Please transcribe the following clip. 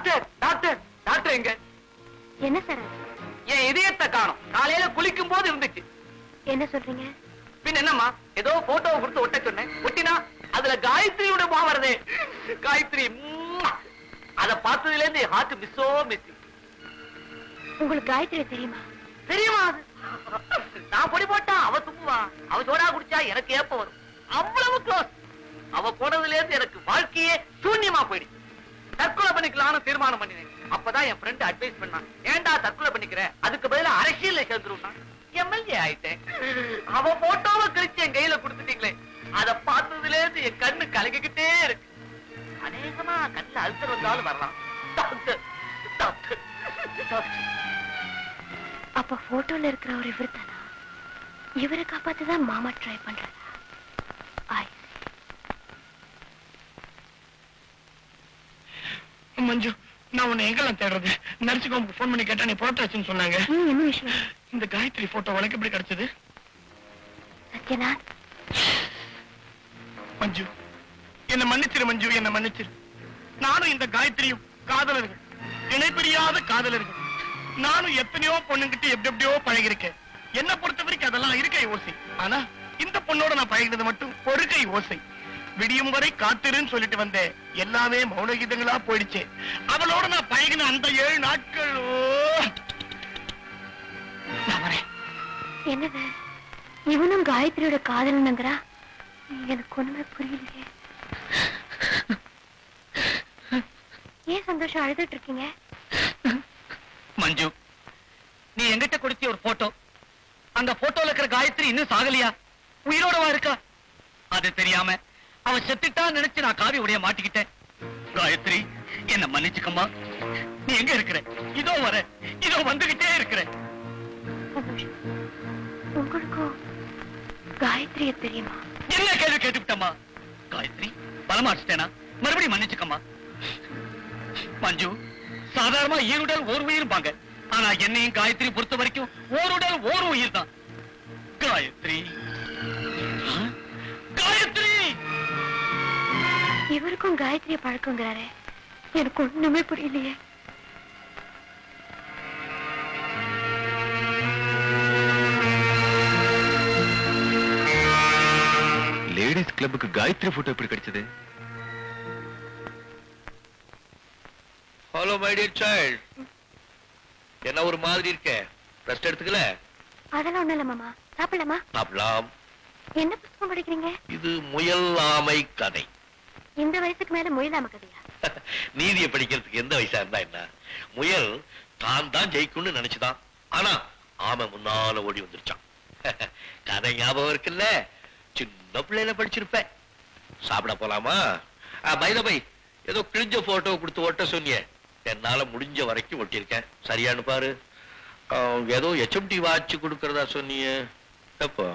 Doctor doctor doctor எங்க? என்ன sir? என் இதயத்தை காணோம். காலையில குளிக்கும் போது இருந்துச்சு. என்ன சொல்றீங்க? பின் என்னம்மா, ஏதோ போட்டோவை கொடுத்து ஒட்ட சொன்னேன். ஒட்டினா அதுல காயத்ரியோட மா வருதே. காயத்ரி அத பார்த்ததுல இருந்து ஹார்ட் மிஸ்ஸோ மிஸ். உங்களுக்கு காயத்ரி தெரியுமா? தெரியுமா? நான் பொடி போட்டா அவ தும்புவா, அவ சோடா குடிச்சா எனக்கு ஏப்ப வரும். அவ்வளவு க்ளோஸ். அவ போனதுல இருந்து எனக்கு வாழ்க்கையே சூன்யமா போயிடுச்சு. தற்கொலை பண்ணிக்கலாம்னு தீர்மானம் பண்ணினேன். அப்பதான் என் ஃப்ரெண்ட் அட்வைஸ் பண்ணான், ஏன்டா தற்கொலை பண்ணிக்கிற, அதுக்கு பதிலா அரசியல்ல சேர்ந்துருந்தா. எம்எல்ஏ ஆயிட்டேன். அவ போட்டோவை கிழிச்சு என் கையில கொடுத்துட்டீங்களே, அத பார்த்ததுல இருந்து என் கண்ணு கலங்கிக்கிட்டே இருக்கு. அநேகமா கண்ணுல அல்சர் வந்தாலும் வரலாம். Doctor doctor doctor. அப்ப போட்டோல இருக்கிறவர் இவர் தானா? இவரை காப்பாத்துதான் மாமா ட்ரை பண்றாரு. மஞ்சு, நான் உன்னை எங்கெல்லாம் தேடுறது? நர்சிக்கு போன் பண்ணி கேட்டா நீ போட்டாச்சுன்னு சொன்னாங்க. என்ன விஷயம்? இந்த காயத்ரி போட்டோ உனக்கு எப்படி கிடைச்சது? சத்யநாத், மஞ்சு என்ன மன்னிச்சிரு. மஞ்சு என்ன மன்னிச்சிரு. நானும் இந்த காயத்ரியும் காதலர்கள், இணைப்பிரியாத காதலர்கள். நானும் எத்தனையோ பொண்ணுங்கிட்ட எப்படியோ பழகிருக்கேன். என்ன பொறுத்த வரைக்கும் அதெல்லாம் இருக்கை ஓசை. ஆனா இந்த பொண்ணோட நான் பழகினது மட்டும் ஒரு கை ஓசை. விடியும் வரை காத்திருன்னு சொல்லிட்டு வந்தேன். எல்லாமே மௌன கீதங்களா போயிடுச்சு. அவளோட நான் பழகின அந்த 7 நாட்கள். என்னது இவனும் காயத்ரியோட காதலனுங்கிறா? எனக்கு ஒண்ணுமே புரியலையே. ஏன் சந்தோஷம் அழுதுட்டு இருக்கீங்க? மஞ்சு, நீ எங்கிட்ட கொடுத்த ஒரு போட்டோ, அந்த போட்டோல இருக்கிற காயத்ரி இன்னும் சாகலியா, உயிரோடவா இருக்கா? அது தெரியாம அவ செத்துட்டா நினைச்சு நான் காவி உடைய மாட்டிக்கிட்டேன். காயத்ரி என்ன மன்னிச்சுக்கம்மா. நீ எங்க இருக்கிற? இதோ வர, இதோ வந்துகிட்டே இருக்கிற. உங்களுக்கும் காயத்ரிய தெரியுமா? என்ன கேள்வி கேட்டுக்கிட்டம்மா? காயத்ரி பலமாச்சிட்டேனா? மறுபடியும் மன்னிச்சுக்கம்மா. மஞ்சு, சாதாரணமா ஈருடல் ஓர் உயிர் பாங்க. ஆனா என்னையும் காயத்ரி பொறுத்த வரைக்கும் ஓருடல் ஓர் உயிர் தான். காயத்ரி காயத்ரி. இவருக்கும் காயத்ரிய பழக்கங்கிறாரே, எனக்கு ஒண்ணுமே புரியலையே. லேடிஸ் கிளப்புக்கு காயத்ரி போட்டோ எப்படி கிடைச்சது? ஹலோ மை டியர் சைல்ட், என்ன ஒரு மாதிரி இருக்க? ரெஸ்ட் எடுத்துக்கல? அதெல்லாம் ஒண்ணு இல்ல மாமா. சாப்பிடலாமா? சாப்பிடலாம். என்ன புத்தகம் படிக்கிறீங்க? இது முயல் ஆமை கதை. இந்த வயசுக்கு மேல முயலாம கதையா? நீதியை படிக்கிறதுக்கு எந்த வயசா இருந்தா என்ன? முயல் தான் ஜெயிக்கும்னு நினைச்சுதான், ஆனா ஆமை முன்னால ஓடி வந்துருச்சான். கதை ஞாபகம் இருக்குல்ல? சின்ன பிள்ளையில படிச்சிருப்பேன். சாப்பிட போலாமா? பை த பை, ஏதோ கிழிஞ்ச போட்டோ கொடுத்து ஒட்ட சொன்னிய, என்னால முடிஞ்ச வரைக்கும் ஒட்டியிருக்கேன். சரியானு பாரு. ஏதோ HMT வாட்ச் கொடுக்கறதா சொன்னிய. எப்போ?